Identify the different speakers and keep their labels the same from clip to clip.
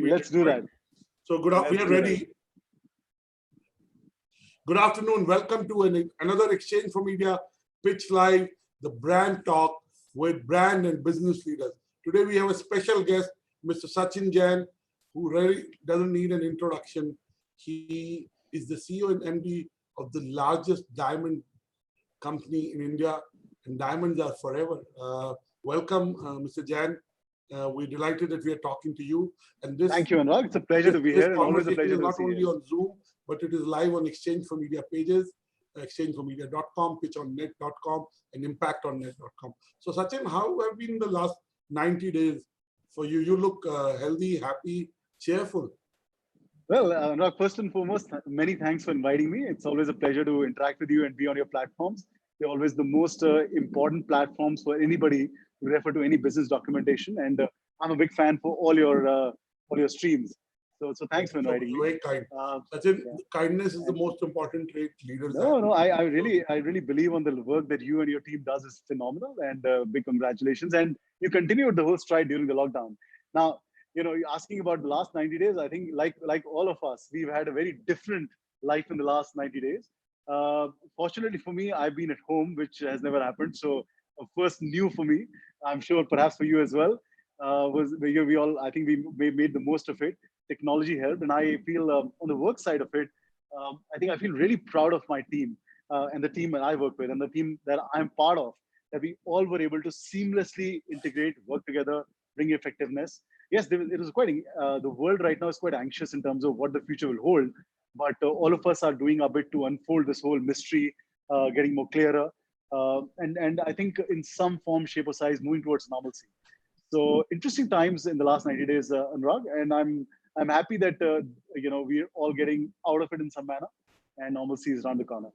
Speaker 1: Let's do that.
Speaker 2: So we are ready. Good afternoon. Welcome to another Exchange for Media Pitch Live, the Brand Talk with brand and business leaders. Today we have a special guest, Mr. Sachin Jain, who really doesn't need an introduction. He is the CEO and MD of the largest diamond company in India, and diamonds are forever. Welcome, Mr. Jain. We're delighted that we are talking to you. And
Speaker 1: Thank you, Annurag. It's a pleasure to be here, and always a pleasure to see you.
Speaker 2: Not only on Zoom, but it is live on Exchange for Media pages, exchangeformedia.com, pitchonnet.com, and impactonnet.com. So, Sachin, how have been the last 90 days for you? You look healthy, happy, cheerful.
Speaker 1: Well, Annurag, first and foremost, many thanks for inviting me. It's always a pleasure to interact with you and be on your platforms. They're always the most important platforms for anybody to refer to any business documentation. And I'm a big fan for all your streams. So thanks for inviting me.
Speaker 2: Very kind. Sachin, kindness is the most important trait leaders have.
Speaker 1: No, I really believe on the work that you and your team does is phenomenal, and big congratulations. And you continued the whole stride during the lockdown. Now, you're asking about the last 90 days. I think like all of us, we've had a very different life in the last 90 days. Fortunately for me, I've been at home, which has never happened. So first new for me, I'm sure perhaps for you as well, I think we made the most of it. Technology helped, and I feel on the work side of it, I feel really proud of my team and the team that I work with and the team that I'm part of, that we all were able to seamlessly integrate, work together, bring effectiveness. Yes, it was quite, the world right now is quite anxious in terms of what the future will hold, but all of us are doing our bit to unfold this whole mystery, getting more clearer, and I think in some form, shape or size, moving towards normalcy. So interesting times in the last 90 days, Anurag, and I'm happy that we're all getting out of it in some manner, and normalcy is around the corner.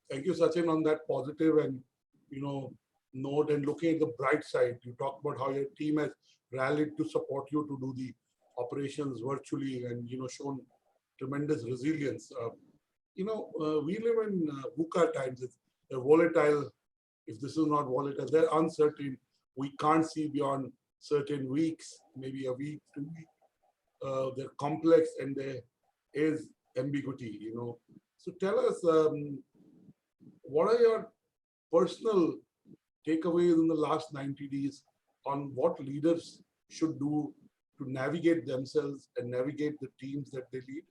Speaker 2: Thank you, Sachin, on that positive and note, and looking at the bright side. You talked about how your team has rallied to support you to do the operations virtually, and shown tremendous resilience. We live in VUCA times. They're volatile. If this is not volatile, they're uncertain. We can't see beyond certain weeks, maybe a week, 2 weeks. They're complex, and there is ambiguity. So tell us, what are your personal takeaways in the last 90 days on what leaders should do to navigate themselves and navigate the teams that they lead?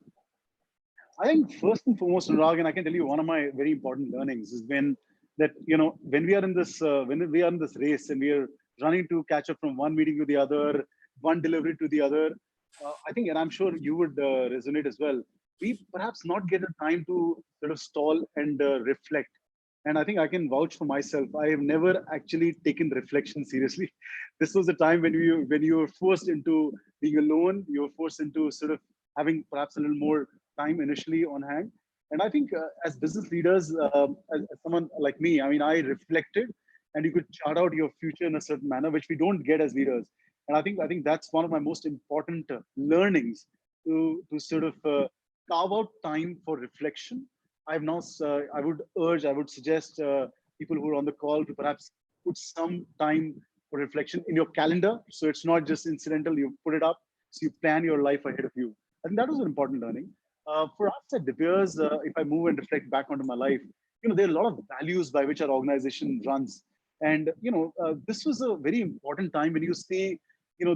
Speaker 1: I think first and foremost, Anurag, and I can tell you one of my very important learnings is when we are in this race and we are running to catch up from one meeting to the other, one delivery to the other. I think, and I'm sure you would resonate as well, we perhaps not get a time to sort of stall and reflect. And I think I can vouch for myself. I have never actually taken reflection seriously. This was a time when you were forced into being alone. You were forced into sort of having perhaps a little more time initially on hand. And I think as business leaders, as someone like me, I reflected, and you could chart out your future in a certain manner, which we don't get as leaders. And I think that's one of my most important learnings, to sort of carve out time for reflection. I would suggest people who are on the call to perhaps put some time for reflection in your calendar. So it's not just incidental, you put it up, so you plan your life ahead of you. I think that was an important learning. For us at De Beers, if I move and reflect back onto my life, there are a lot of values by which our organization runs. And, this was a very important time when you see,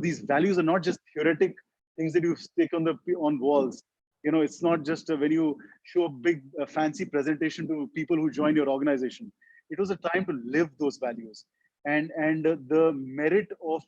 Speaker 1: these values are not just theoretic things that you stick on walls. It's not just when you show a big fancy presentation to people who join your organization. It was a time to live those values, and the merit of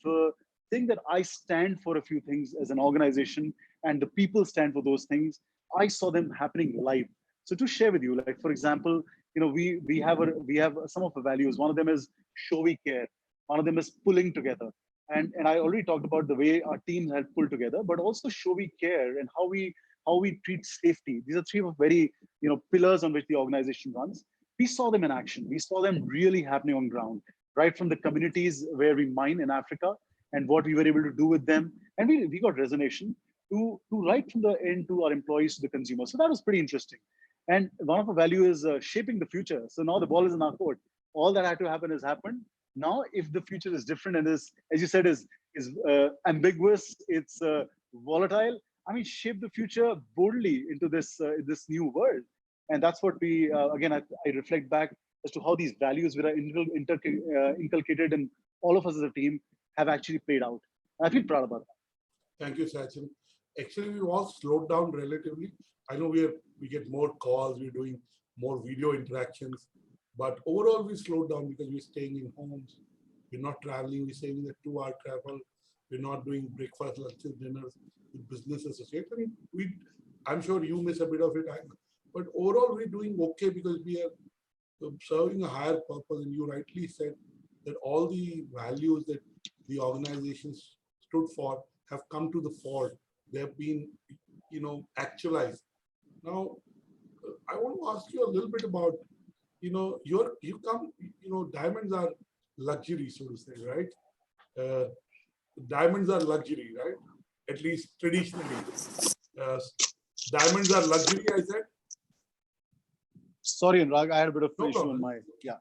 Speaker 1: saying that I stand for a few things as an organization, and the people stand for those things. I saw them happening live. So to share with you, like for example, we have some of the values. One of them is show we care. One of them is pulling together. And I already talked about the way our teams have pulled together, but also show we care and how we treat safety. These are three of very pillars on which the organization runs. We saw them in action. We saw them really happening on ground, right from the communities where we mine in Africa and what we were able to do with them. And we got resonation to right from the end to our employees, to the consumer. So that was pretty interesting. And one of the value is shaping the future. So now the ball is in our court. All that had to happen has happened. Now, if the future is different and is, as you said, is ambiguous, it's volatile. I mean, shape the future boldly into this new world. And that's what we again I reflect back as to how these values were inculcated in all of us as a team have actually played out. I feel proud about that.
Speaker 2: Thank you, Sachin. Actually, we've all slowed down relatively. I know we get more calls, we're doing more video interactions, but overall we slowed down because we're staying in homes, we're not traveling, we're saving the 2 hour travel, we're not doing breakfast, lunches, dinners with business associates. I mean, I'm sure you miss a bit of it, but overall we're doing okay because we are serving a higher purpose. And you rightly said that all the values that the organizations stood for have come to the fore. They have been, actualized. Now, I want to ask you a little bit about, diamonds are luxury, so to say, right? Diamonds are luxury, right? At least traditionally. Uh, Diamonds are luxury, I said.
Speaker 1: Sorry, Anurag, I had a bit of
Speaker 2: No
Speaker 1: issue
Speaker 2: problem.
Speaker 1: on my, yeah.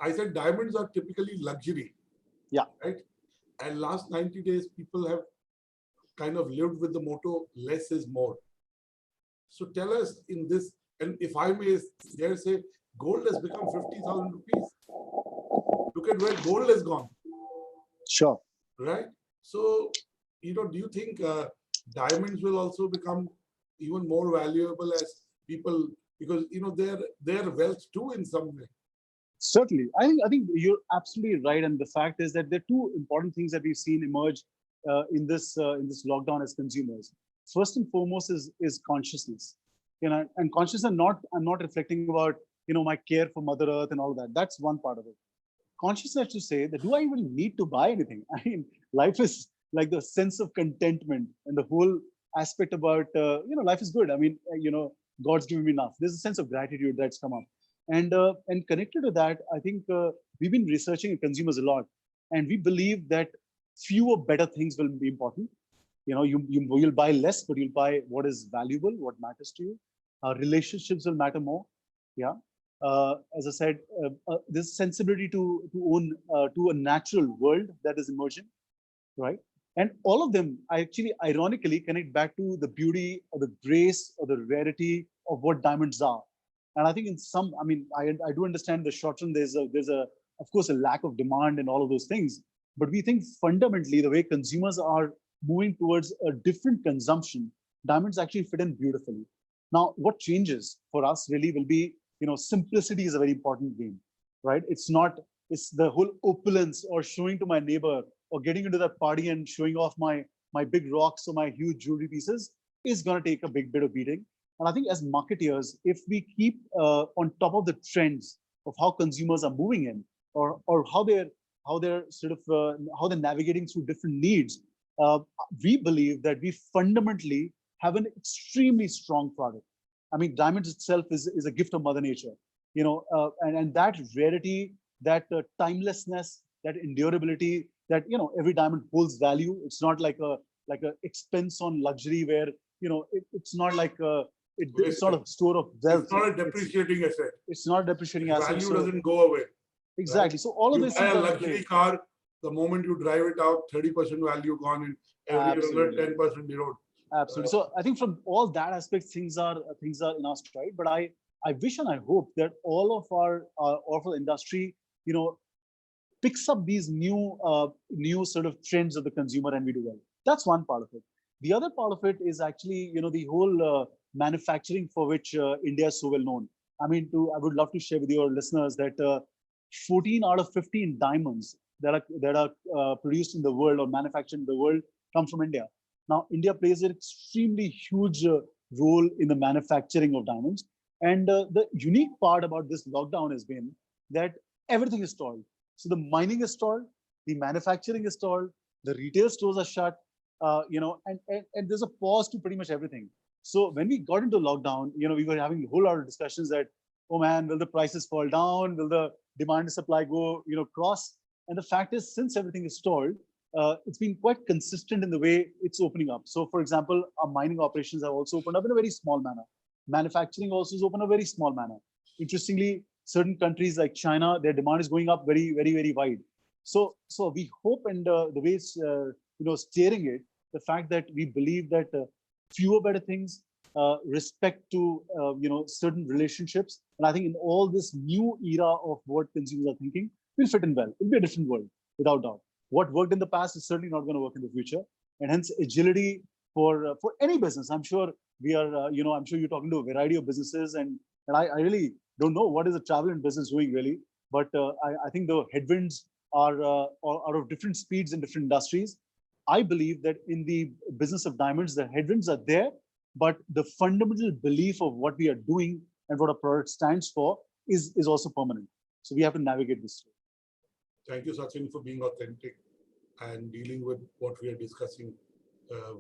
Speaker 2: I said diamonds are typically luxury.
Speaker 1: Yeah.
Speaker 2: Right. And last 90 days, people have kind of lived with the motto, less is more. So tell us in this, and if I may dare say, gold has become 50,000 rupees. Look at where gold has gone.
Speaker 1: Sure.
Speaker 2: Right. So, do you think diamonds will also become even more valuable as people, because, they're wealth too in some way?
Speaker 1: Certainly. I think you're absolutely right. And the fact is that there are two important things that we've seen emerge in this lockdown as consumers. First and foremost is consciousness. And consciousness, I'm not reflecting about my care for Mother Earth and all that. That's one part of it. Consciousness to say that, do I even need to buy anything? I mean, life is like the sense of contentment and the whole aspect about life is good. I mean, God's given me enough. There's a sense of gratitude that's come up. And connected to that, I think we've been researching consumers a lot, and we believe that fewer better things will be important. You'll buy less, but you'll buy what is valuable, what matters to you. Relationships will matter more. Yeah. As I said, this sensibility to own to a natural world that is emerging, right? And all of them, I actually ironically connect back to the beauty or the grace or the rarity of what diamonds are. And I think in some, I mean, I do understand the short term. There's of course a lack of demand and all of those things. But we think fundamentally the way consumers are moving towards a different consumption, diamonds actually fit in beautifully. Now, what changes for us really will be, simplicity is a very important game, right? It's the whole opulence or showing to my neighbor or getting into that party and showing off my big rocks or my huge jewelry pieces is going to take a big bit of beating. And I think as marketeers, if we keep on top of the trends of how consumers are moving in, or how they're sort of how they're navigating through different needs, we believe that we fundamentally have an extremely strong product. I mean, diamonds itself is a gift of Mother Nature, and that rarity, that timelessness, that endurability, that every diamond holds value. It's not like a expense on luxury where it's not like it's not a store of wealth.
Speaker 2: It's not a depreciating asset.
Speaker 1: It's not a depreciating asset.
Speaker 2: Value doesn't go away.
Speaker 1: Exactly.
Speaker 2: Right?
Speaker 1: So all of
Speaker 2: you
Speaker 1: this
Speaker 2: buy
Speaker 1: is
Speaker 2: a luxury car, the moment you drive it out, 30% value gone, and every other 10% erode.
Speaker 1: Absolutely. So I think from all that aspect, things are in our stride. But I wish and I hope that all of our industry, picks up these new sort of trends of the consumer, and we do well. That's one part of it. The other part of it is actually the whole manufacturing for which India is so well known. I mean, I would love to share with your listeners that 14 out of 15 diamonds that are produced in the world or manufactured in the world come from India. Now, India plays an extremely huge role in the manufacturing of diamonds. And the unique part about this lockdown has been that everything is stalled. So the mining is stalled, the manufacturing is stalled, the retail stores are shut, and there's a pause to pretty much everything. So when we got into lockdown, we were having a whole lot of discussions that, oh man, will the prices fall down? Will the demand and supply go, cross? And the fact is, since everything is stalled, it's been quite consistent in the way it's opening up. So, for example, our mining operations have also opened up in a very small manner. Manufacturing also is open in a very small manner. Interestingly, certain countries like China, their demand is going up very, very, very wide. So we hope, and the way it's steering it the fact that we believe that fewer better things, respect to certain relationships, and I think in all this new era of what consumers are thinking, will fit in well. It'll be a different world, without doubt. What worked in the past is certainly not going to work in the future, and hence agility for any business. I'm sure we are, I'm sure you're talking to a variety of businesses, and I really don't know what is the travel and business doing really, but I think the headwinds are of different speeds in different industries. I believe that in the business of diamonds, the headwinds are there, but the fundamental belief of what we are doing and what a product stands for is also permanent. So we have to navigate this.
Speaker 2: Thank you, Sachin, for being authentic and dealing with what we are discussing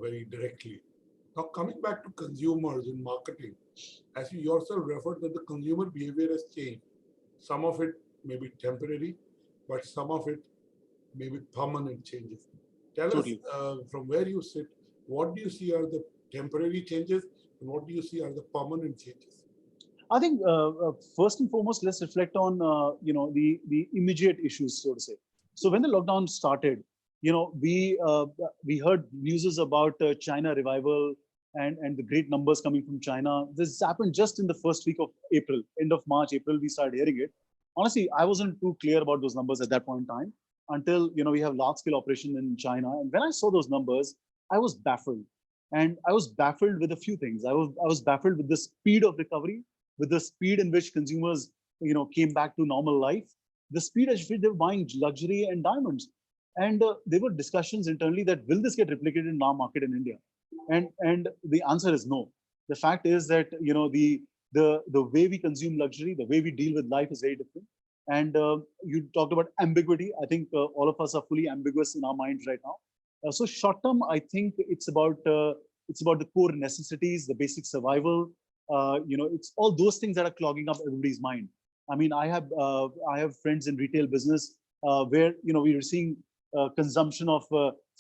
Speaker 2: very directly. Now, coming back to consumers in marketing, as you yourself referred that the consumer behavior has changed. Some of it may be temporary, but some of it may be permanent changes. Tell us from where you sit, what do you see are the temporary changes and what do you see are the permanent changes?
Speaker 1: I think first and foremost, let's reflect on the immediate issues, so to say. So when the lockdown started, we heard news about China revival and the great numbers coming from China. This happened just in the first week of April, end of March, April. We started hearing it. Honestly, I wasn't too clear about those numbers at that point in time until we have large-scale operation in China. And when I saw those numbers, I was baffled, and I was baffled with a few things. I was baffled with the speed of recovery, with the speed in which consumers came back to normal life, the speed at which they were buying luxury and diamonds. And there were discussions internally that will this get replicated in our market in India? And the answer is no. The fact is that the way we consume luxury, the way we deal with life is very different. And you talked about ambiguity. I think all of us are fully ambiguous in our minds right now. So short term, I think it's about the core necessities, the basic survival. It's all those things that are clogging up everybody's mind. I mean, I have friends in retail business where we are seeing consumption of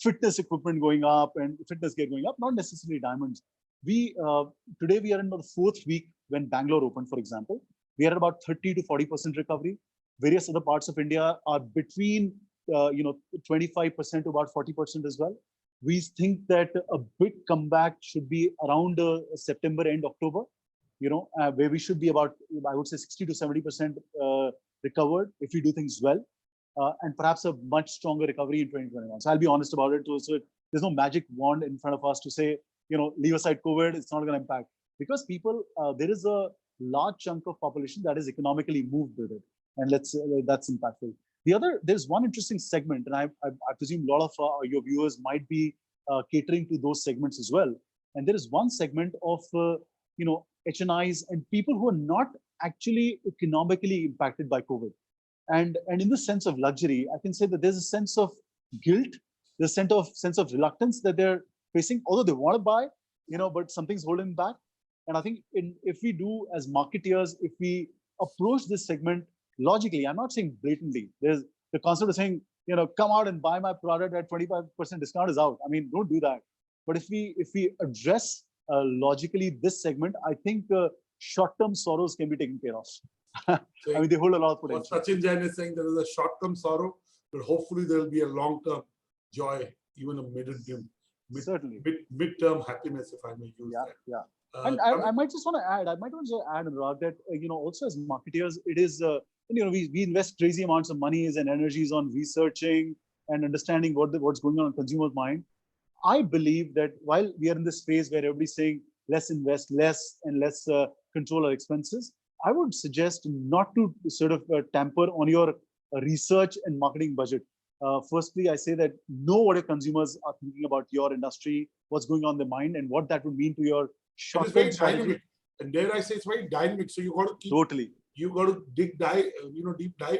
Speaker 1: fitness equipment going up and fitness gear going up, not necessarily diamonds. Today we are in the fourth week when Bangalore opened, for example. We are at about 30 to 40% recovery. Various other parts of India are between 25% to about 40% as well. We think that a big comeback should be around September end, October, where we should be about, I would say, 60 to 70% recovered if we do things well. And perhaps a much stronger recovery in 2021. So I'll be honest about it. So there's no magic wand in front of us to say, leave aside COVID, it's not going to impact. Because people, there is a large chunk of population that is economically moved with it. And that's impactful. There's one interesting segment, and I presume a lot of your viewers might be catering to those segments as well. And there is one segment of, HNIs and people who are not actually economically impacted by COVID. And in the sense of luxury, I can say that there's a sense of guilt, there's a sense of reluctance that they're facing, although they want to buy, but something's holding back. And I think if we do as marketeers, if we approach this segment logically, I'm not saying blatantly, there's the concept of saying, come out and buy my product at 25% discount is out. I mean, don't do that. But if we address logically this segment, I think short-term sorrows can be taken care of. I mean, they hold a lot of potential.
Speaker 2: What Sachin Jain is saying, there is a short-term sorrow, but hopefully there will be a long-term joy, even a midterm happiness, if I may use that.
Speaker 1: Yeah. And I might just want to add, Anurag, that also as marketeers, it is we invest crazy amounts of monies and energies on researching and understanding what's going on in consumers' mind. I believe that while we are in this phase where everybody's saying let's invest less and let's control our expenses, I would suggest not to sort of tamper on your research and marketing budget. Firstly, I say that know what your consumers are thinking about your industry, what's going on in their mind, and what that would mean to your short-term strategy.
Speaker 2: And dare I say, it's very dynamic. So you got to keep you got to deep dive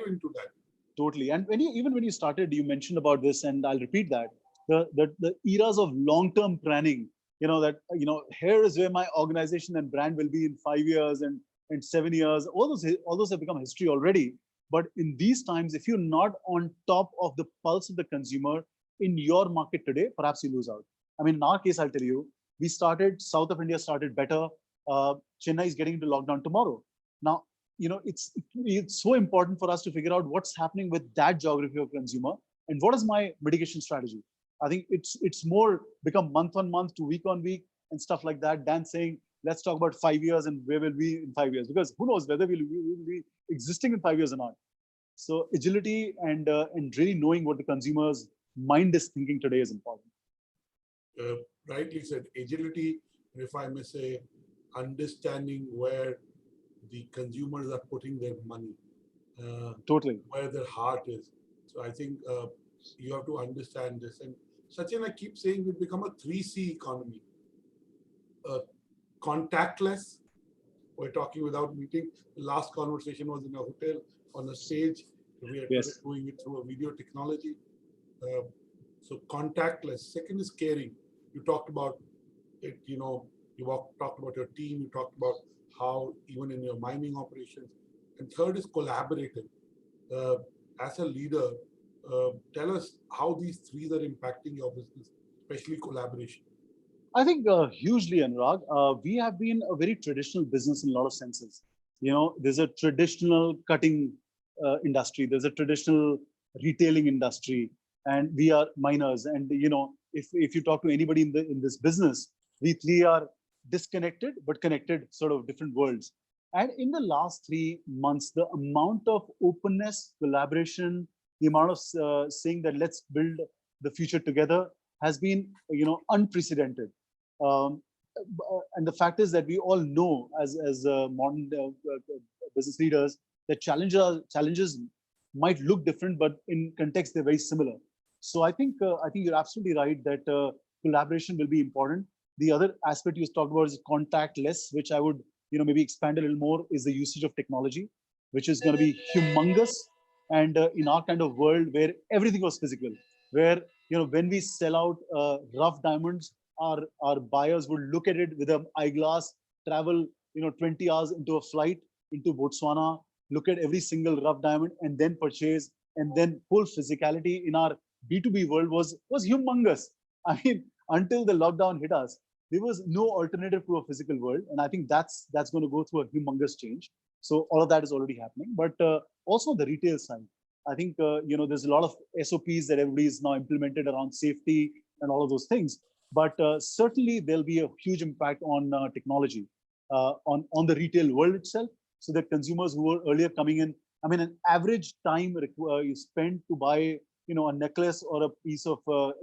Speaker 2: into that.
Speaker 1: Totally. And when you started, you mentioned about this, and I'll repeat that the eras of long-term planning. Here is where my organization and brand will be in 5 years and 7 years. All those have become history already. But in these times, if you're not on top of the pulse of the consumer in your market today, perhaps you lose out. I mean, in our case, I'll tell you, South of India started better. Chennai is getting into lockdown tomorrow. Now, it's so important for us to figure out what's happening with that geography of consumer and what is my mitigation strategy. I think it's more become month on month to week on week and stuff like that than saying, let's talk about 5 years and where will we in 5 years, because who knows whether we will be existing in 5 years or not. So agility and really knowing what the consumer's mind is thinking today is important.
Speaker 2: Rightly said, agility, if I may say, understanding where the consumers are putting their money,
Speaker 1: Totally.
Speaker 2: where their heart is. So I think you have to understand this. And Sachin, I keep saying we've become a 3C economy. Contactless, we're talking without meeting. The last conversation was in a hotel on a stage. We are
Speaker 1: Yes.
Speaker 2: doing it through a video technology. So contactless. Second is caring. You talked about it, you talked about your team, you talked about how even in your mining operations. And third is collaborative. As a leader, tell us how these three are impacting your business, especially collaboration.
Speaker 1: I think hugely, Anurag. We have been a very traditional business in a lot of senses. There's a traditional cutting industry. There's a traditional retailing industry, and we are miners. And if you talk to anybody in this business, we three are disconnected but connected, sort of different worlds. And in the last 3 months, the amount of openness, collaboration, the amount of saying that let's build the future together has been, unprecedented. Um, and the fact is that we all know, as modern business leaders, that challenges might look different, but in context they're very similar. So I think you're absolutely right that collaboration will be important. The other aspect you talked about is contactless, which I would maybe expand a little more, is the usage of technology, which is going to be humongous. And in our kind of world where everything was physical, where when we sell out rough diamonds, our buyers would look at it with an eyeglass, travel 20 hours into a flight into Botswana, look at every single rough diamond, and then purchase. And then full physicality in our B2B world was humongous. I mean, until the lockdown hit us, there was no alternative to a physical world, and I think that's going to go through a humongous change. So all of that is already happening, but also the retail side. I think there's a lot of SOPs that everybody is now implemented around safety and all of those things. But certainly there'll be a huge impact on technology, on the retail world itself, so that consumers who were earlier coming in, I mean, an average time you spent to buy a necklace or a piece of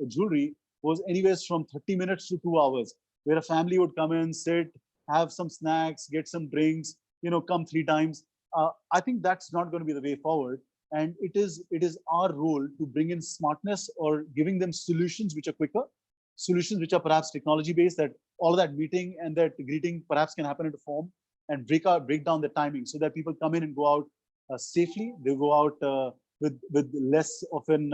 Speaker 1: jewelry was anywhere from 30 minutes to 2 hours, where a family would come in, sit, have some snacks, get some drinks, come 3 times. I think that's not going to be the way forward. And it is our role to bring in smartness, or giving them solutions which are quicker, solutions which are perhaps technology based, that all of that meeting and that greeting perhaps can happen into form, and break down the timing, so that people come in and go out safely. They go out with less of an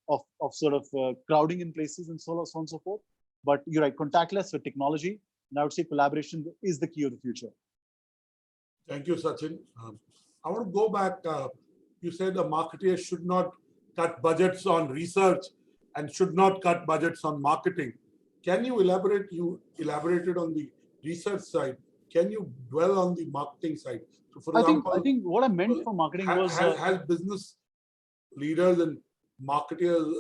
Speaker 1: of sort of crowding in places, and so on and so forth. But you're right, contactless with technology, and I would say collaboration is the key of the future.
Speaker 2: Thank you, Sachin. I want to go back. You said the marketeer should not cut budgets on research and should not cut budgets on marketing. Can you elaborate? You elaborated on the research side. Can you dwell on the marketing side? So, for example,
Speaker 1: I think what I meant for marketing was
Speaker 2: has business leaders and marketers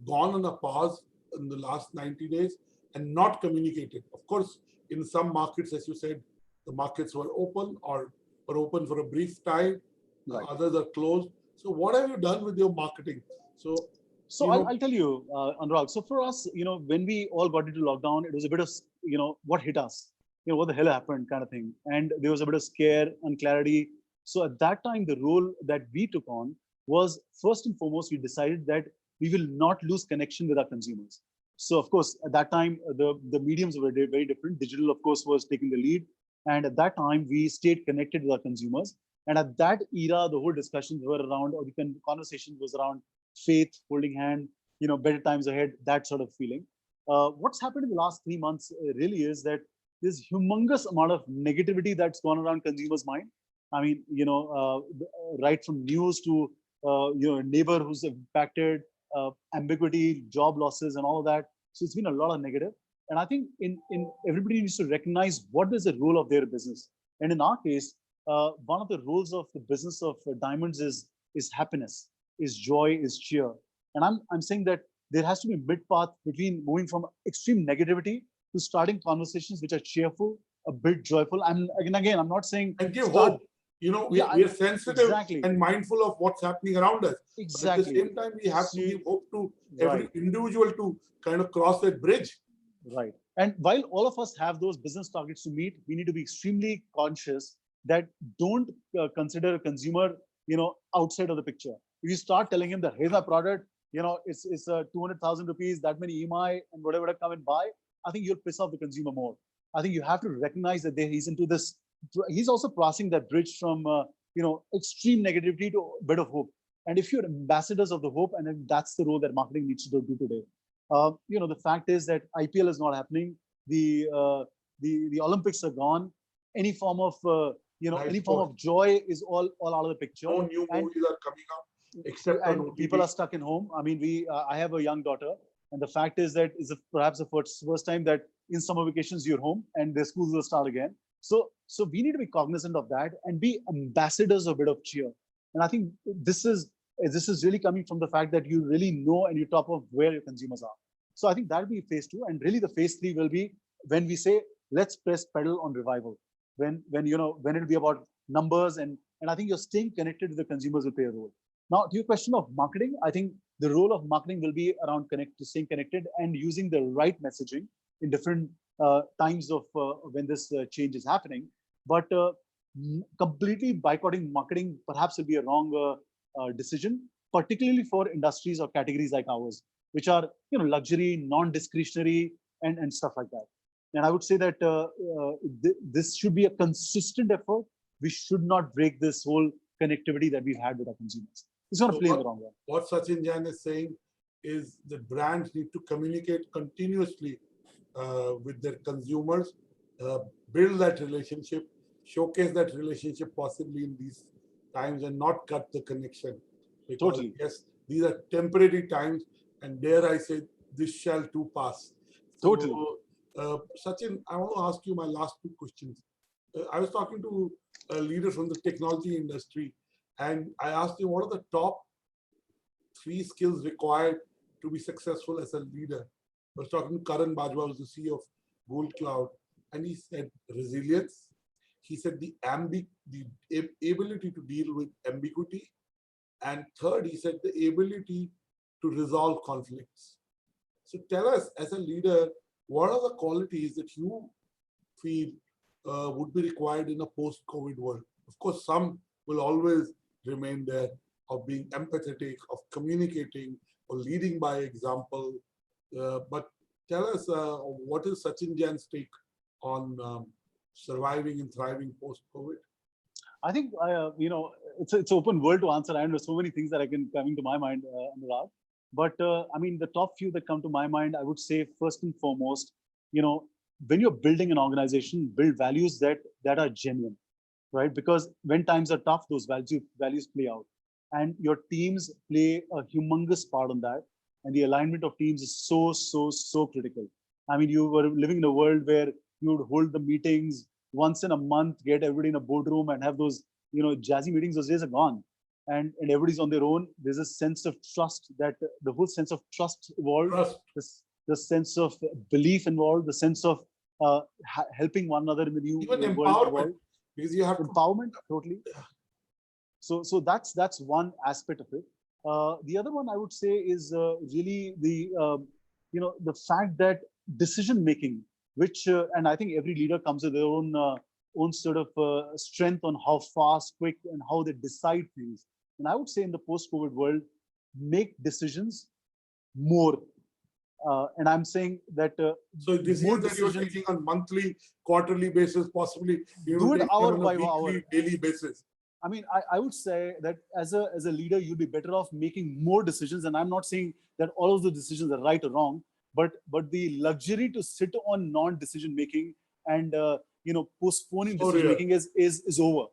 Speaker 2: gone on a pause in the last 90 days and not communicated. Of course, in some markets, as you said, the markets were open or were open for a brief time. Right. Others are closed. So what have you done with your marketing?
Speaker 1: So I'll tell you, Anurag. So for us, when we all got into lockdown, it was a bit of, what hit us, what the hell happened kind of thing. And there was a bit of scare and clarity. So at that time, the role that we took on was, first and foremost, we decided that we will not lose connection with our consumers. So of course, at that time, the mediums were very different. Digital, of course, was taking the lead. And at that time, we stayed connected with our consumers. And at that era, the whole discussions were around, or the conversation was around faith, holding hand, better times ahead, that sort of feeling. What's happened in the last 3 months really is that there's humongous amount of negativity that's gone around consumers' mind. I mean, right from news to, neighbor who's impacted, ambiguity, job losses, and all of that. So it's been a lot of negative. And I think in everybody needs to recognize what is the role of their business. And in our case, one of the roles of the business of diamonds is happiness, is joy, is cheer. And I'm saying that there has to be a mid path between moving from extreme negativity to starting conversations which are cheerful, a bit joyful. Again, I'm not saying
Speaker 2: and give
Speaker 1: start.
Speaker 2: hope. You know,
Speaker 1: Yeah,
Speaker 2: we are sensitive
Speaker 1: exactly,
Speaker 2: and mindful of what's happening around us. But at the
Speaker 1: exactly.
Speaker 2: same time, we have to give
Speaker 1: See,
Speaker 2: hope to every
Speaker 1: right.
Speaker 2: individual to kind of cross that bridge.
Speaker 1: Right. And while all of us have those business targets to meet, we need to be extremely conscious that don't consider a consumer, outside of the picture. If you start telling him that here's my product, it's 200,000 rupees, that many EMI and whatever, come and buy, I think you'll piss off the consumer more. I think you have to recognize that he's into this. He's also crossing that bridge from, extreme negativity to a bit of hope. And if you're ambassadors of the hope, and then that's the role that marketing needs to do today. The fact is that IPL is not happening. The Olympics are gone. Any form of
Speaker 2: Nice
Speaker 1: any form
Speaker 2: point.
Speaker 1: of joy is all out of the picture.
Speaker 2: No new
Speaker 1: And
Speaker 2: movies are coming up except on
Speaker 1: people
Speaker 2: OTT.
Speaker 1: are stuck in home. I mean, I have a young daughter, and the fact is that is perhaps the first time that in summer vacations you're home and the schools will start again. So we need to be cognizant of that and be ambassadors of a bit of cheer. And I think this is really coming from the fact that you really know and you top of where your consumers are. So I think that'll be phase two, and really the phase three will be when we say let's press pedal on revival. When it'll be about numbers, and I think you're staying connected to the consumers will play a role. Now, to your question of marketing, I think the role of marketing will be around staying connected and using the right messaging in different times of when this change is happening. But completely boycotting marketing perhaps will be a wrong decision, particularly for industries or categories like ours, which are luxury, non-discretionary, and stuff like that. And I would say that this should be a consistent effort. We should not break this whole connectivity that we've had with our consumers. It's going to play in the wrong way.
Speaker 2: What Sachin Jain is saying is that brands need to communicate continuously with their consumers, build that relationship, showcase that relationship possibly in these times, and not cut the connection. Because
Speaker 1: Totally.
Speaker 2: yes, these are temporary times, and dare I say, this shall too pass. So,
Speaker 1: Totally.
Speaker 2: Sachin, I want to ask you my last two questions. I was talking to a leader from the technology industry, and I asked him what are the top 3 skills required to be successful as a leader. I was talking to Karan Bajwa, who's the CEO of Google Cloud, and he said resilience. He said the ability to deal with ambiguity, and third, he said the ability to resolve conflicts. So tell us, as a leader, what are the qualities that you feel would be required in a post-COVID world? Of course, some will always remain there, of being empathetic, of communicating, or leading by example. But tell us, what is Sachin Jain's take on surviving and thriving post-COVID?
Speaker 1: I think it's an open world to answer. I know so many things that are coming to my mind, Anurag. But I mean, the top few that come to my mind, I would say first and foremost, when you're building an organization, build values that are genuine, right? Because when times are tough, those values play out, and your teams play a humongous part on that. And the alignment of teams is so critical. I mean, you were living in a world where you would hold the meetings once in a month, get everybody in a boardroom and have those, jazzy meetings. Those days are gone. And everybody's on their own. There's a sense of trust that the whole sense of trust evolved.
Speaker 2: Trust.
Speaker 1: The sense of belief involved, the sense of helping one another in the new
Speaker 2: Even
Speaker 1: world
Speaker 2: empowerment,
Speaker 1: evolved.
Speaker 2: because you have
Speaker 1: Empowerment, totally. So that's one aspect of it. The other one I would say is really the fact that decision making, which and I think every leader comes with their own sort of strength on how fast, quick, and how they decide things. And I would say in the post-COVID world, make decisions more. And I'm saying that
Speaker 2: so decisions that you're taking on monthly, quarterly basis, possibly you
Speaker 1: do it
Speaker 2: take
Speaker 1: hour
Speaker 2: them on
Speaker 1: by
Speaker 2: a weekly,
Speaker 1: hour.
Speaker 2: daily basis.
Speaker 1: I mean, I would say that as a leader, you'd be better off making more decisions. And I'm not saying that all of the decisions are right or wrong, but the luxury to sit on non-decision making and postponing
Speaker 2: So
Speaker 1: decision
Speaker 2: real.
Speaker 1: making is over.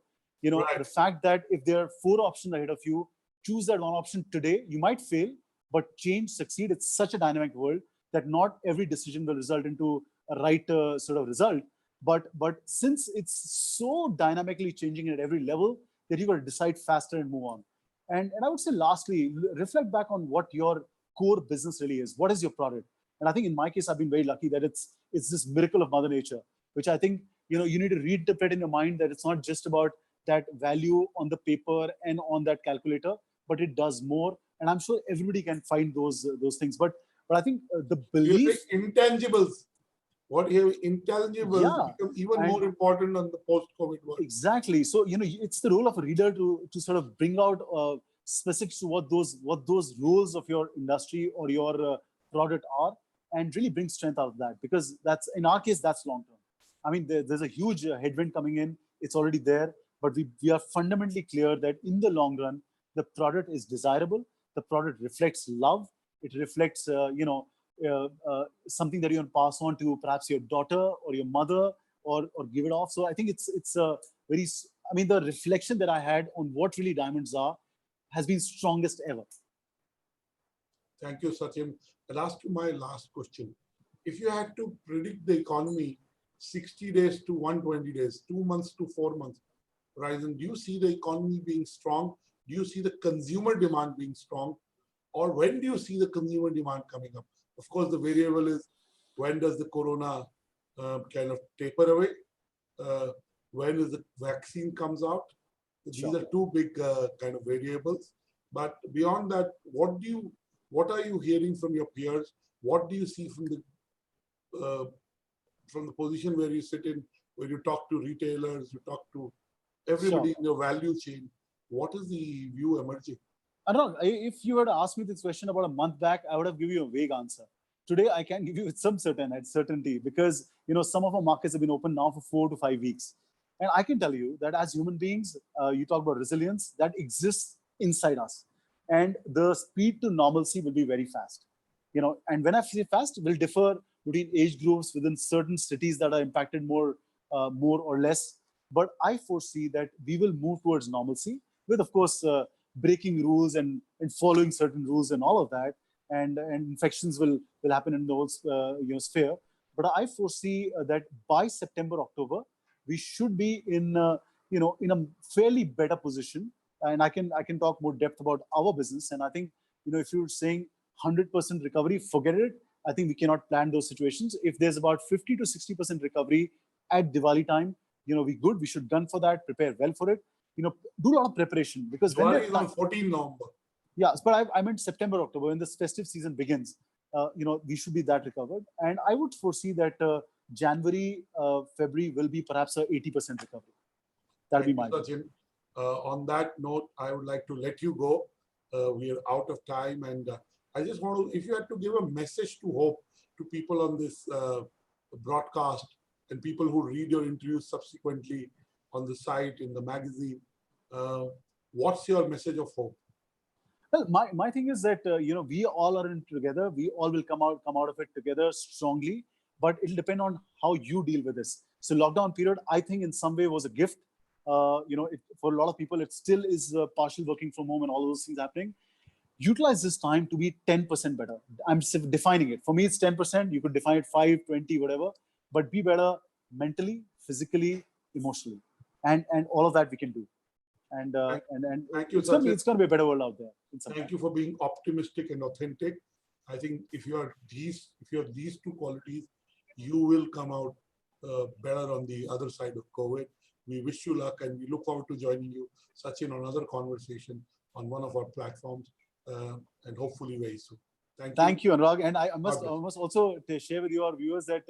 Speaker 2: Right.
Speaker 1: The fact that if there are 4 options ahead of you, choose that one option today. You might fail, but change, succeed. It's such a dynamic world that not every decision will result into a right sort of result. But since it's so dynamically changing at every level, that you got to decide faster and move on. And I would say lastly, reflect back on what your core business really is. What is your product? And I think in my case, I've been very lucky that it's this miracle of Mother Nature, which I think you need to reinterpret in your mind that it's not just about that value on the paper and on that calculator, but it does more. And I'm sure everybody can find those things. But I think the
Speaker 2: You say
Speaker 1: belief,
Speaker 2: intangibles. What you have intangibles
Speaker 1: yeah,
Speaker 2: become even
Speaker 1: and
Speaker 2: more important on the post-COVID world.
Speaker 1: exactly. So it's the role of a reader to sort of bring out specifics to what those rules of your industry or your product are, and really bring strength out of that. Because that's, in our case, that's long term. I mean, there's a huge headwind coming in. It's already there, but we are fundamentally clear that in the long run, the product is desirable. The product reflects love. It reflects, something that you can pass on to perhaps your daughter or your mother, or give it off. So I think it's a very, I mean, the reflection that I had on what really diamonds are has been strongest ever.
Speaker 2: Thank you, Sachin. I'll ask you my last question. If you had to predict the economy 60 days to 120 days, 2 months to 4 months horizon, do you see the economy being strong? Do you see the consumer demand being strong? Or when do you see the consumer demand coming up? Of course, the variable is when does the corona kind of taper away? When is the vaccine comes out? These are two big kind of variables. But beyond that, what are you hearing from your peers? What do you see from the position where you sit in, where you talk to retailers, you talk to everybody in your value chain? What is the view emerging?
Speaker 1: I don't know. If you were to ask me this question about a month back, I would have given you a vague answer. Today, I can give you with some certainty, because some of our markets have been open now for 4 to 5 weeks, and I can tell you that as human beings, you talk about resilience that exists inside us, and the speed to normalcy will be very fast. And when I say fast, will differ between age groups within certain cities that are impacted more or less. But I foresee that we will move towards normalcy with, of course, breaking rules and following certain rules and all of that, and infections will happen in those sphere. But I foresee that by September, October, we should be in in a fairly better position. And I can talk more depth about our business. And I think if you're saying 100% recovery, forget it. I think we cannot plan those situations. If there's about 50 to 60% recovery at Diwali time, we good. We should gun for that. Prepare well for it. Do a lot of preparation, because when
Speaker 2: Diwali is on 14 November.
Speaker 1: Yeah, but I meant September, October, when this festive season begins. We should be that recovered, and I would foresee that January, February will be perhaps a 80% recovery. That'll be my
Speaker 2: Sachin. On that note, I would like to let you go. We are out of time, and I just want to, if you had to give a message to hope to people on this broadcast and people who read your interviews subsequently on the site, in the magazine, what's your message of hope?
Speaker 1: Well, my thing is that we all are in it together. We all will come out of it together strongly. But it'll depend on how you deal with this. So lockdown period, I think in some way was a gift. For a lot of people, it still is partial working from home and all those things happening. Utilize this time to be 10% better. I'm defining it. For me, it's 10%. You could define it 5, 20, whatever. But be better mentally, physically, emotionally, and all of that we can do. And
Speaker 2: thank you,
Speaker 1: it's going to be a better world out there.
Speaker 2: Thank you for being optimistic and authentic. I think if you have these two qualities, you will come out better on the other side of COVID. We wish you luck, and we look forward to joining you, Sachin, on another conversation on one of our platforms, and hopefully very soon.
Speaker 1: Thank you, Anurag. And I must also share with your viewers that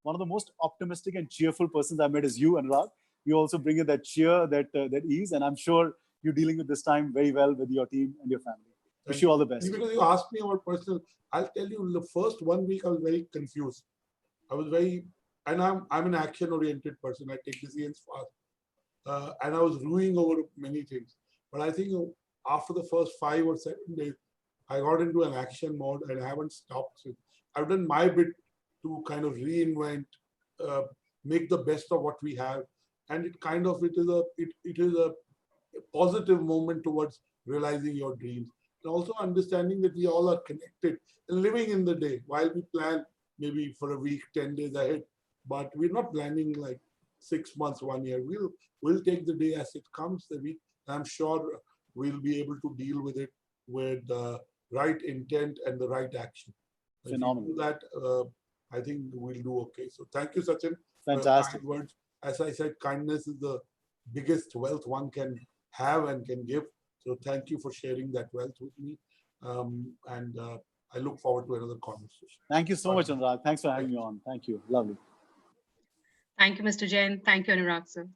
Speaker 1: one of the most optimistic and cheerful persons I met is you, Anurag. You also bring in that cheer, that ease, and I'm sure you're dealing with this time very well with your team and your family. Wish you all the best.
Speaker 2: Because you asked me about personal, I'll tell you, the first 1 week I was very confused. And I'm an action-oriented person. I take decisions fast, and I was ruining over many things. But I think after the first 5 or 7 days, I got into an action mode, and I haven't stopped since. I've done my bit to kind of reinvent, make the best of what we have, and it is a positive moment towards realizing your dreams, and also understanding that we all are connected and living in the day. While we plan maybe for a week, 10 days ahead, but we're not planning like 6 months, 1 year. We'll take the day as it comes. The week, I'm sure we'll be able to deal with it with right intent and the right action. If you
Speaker 1: Phenomenal.
Speaker 2: do that, I think we'll do okay. So thank you, Sachin, for your
Speaker 1: Fantastic.
Speaker 2: kind words. As I said, kindness is the biggest wealth one can have and can give. So thank you for sharing that wealth with me. And I look forward to another conversation.
Speaker 1: Thank you so much, Anurag. Thanks for having
Speaker 2: Thank
Speaker 1: me
Speaker 2: you.
Speaker 1: on. Thank you. Lovely.
Speaker 3: Thank you, Mr. Jain. Thank you, Anurag, sir.